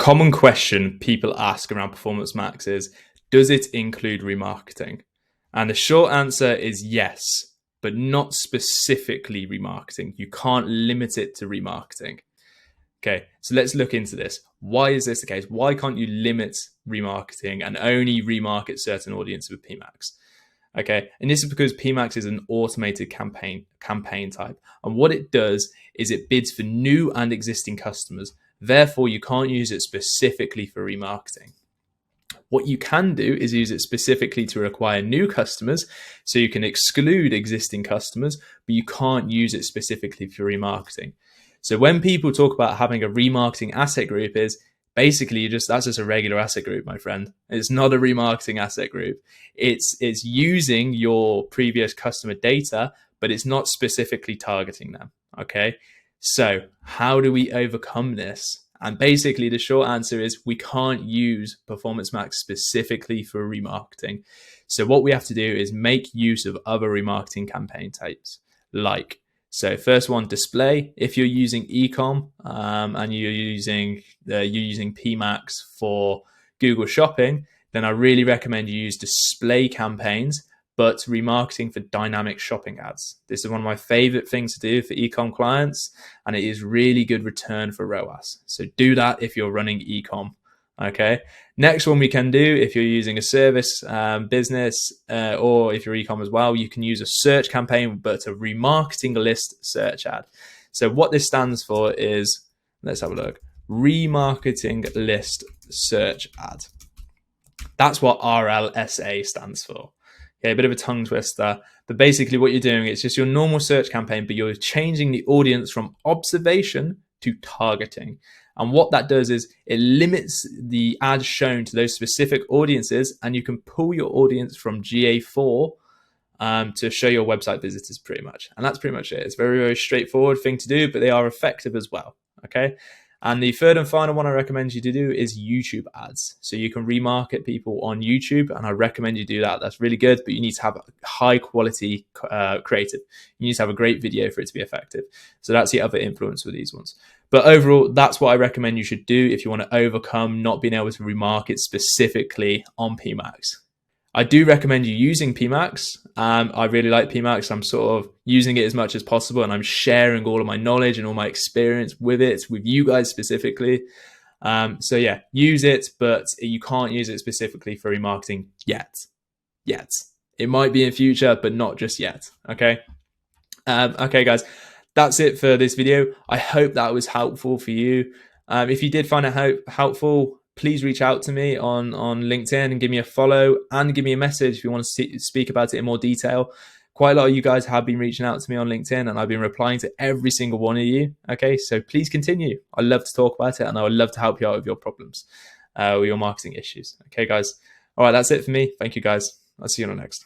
common question people ask around Performance Max is, does it include remarketing? And the short answer is yes, but not specifically remarketing. You can't limit it to remarketing. Okay, so let's look into this. Why is this the case? Why can't you limit remarketing and only remarket certain audiences with PMax? Okay, and this is because PMax is an automated campaign type. And what it does is it bids for new and existing customers. Therefore, you can't use it specifically for remarketing. What you can do is use it specifically to acquire new customers, so you can exclude existing customers, but you can't use it specifically for remarketing. So when people talk about having a remarketing asset group, is basically that's just a regular asset group, my friend. It's not a remarketing asset group. It's using your previous customer data, but it's not specifically targeting them. Okay, so how do we overcome this? And basically the short answer is we can't use Performance Max specifically for remarketing. So what we have to do is make use of other remarketing campaign types. So first one, display. If you're using ecom and you're using PMax for Google Shopping, then I really recommend you use display campaigns, but remarketing for dynamic shopping ads. This is one of my favorite things to do for ecom clients, and it is really good return for ROAS. So do that if you're running ecom. Okay. Next one we can do, if you're using a service business or if you're ecom as well, you can use a search campaign, but a remarketing list search ad. So what this stands for is, let's have a look, remarketing list search ad. That's what RLSA stands for. Okay, a bit of a tongue twister, but basically what you're doing is just your normal search campaign, but you're changing the audience from observation to targeting. And what that does is it limits the ads shown to those specific audiences, and you can pull your audience from GA4 to show your website visitors pretty much. And that's pretty much it. It's a very, very straightforward thing to do, but they are effective as well. Okay. And the third and final one I recommend you to do is YouTube ads. So you can remarket people on YouTube, and I recommend you do that. That's really good, but you need to have a high quality creative. You need to have a great video for it to be effective. So that's the other influence with these ones. But overall, that's what I recommend you should do if you want to overcome not being able to remarket specifically on PMax. I do recommend you using PMax. I really like PMax. I'm sort of using it as much as possible, and I'm sharing all of my knowledge and all my experience with it, with you guys specifically. So yeah, use it, but you can't use it specifically for remarketing yet. It might be in future, but not just yet. Okay. Okay, guys, that's it for this video. I hope that was helpful for you. If you did find it helpful, please reach out to me on LinkedIn and give me a follow, and give me a message if you want to speak about it in more detail. Quite a lot of you guys have been reaching out to me on LinkedIn, and I've been replying to every single one of you. Okay, so please continue. I love to talk about it, and I would love to help you out with your problems or your marketing issues. Okay, guys. All right, that's it for me. Thank you, guys. I'll see you on the next.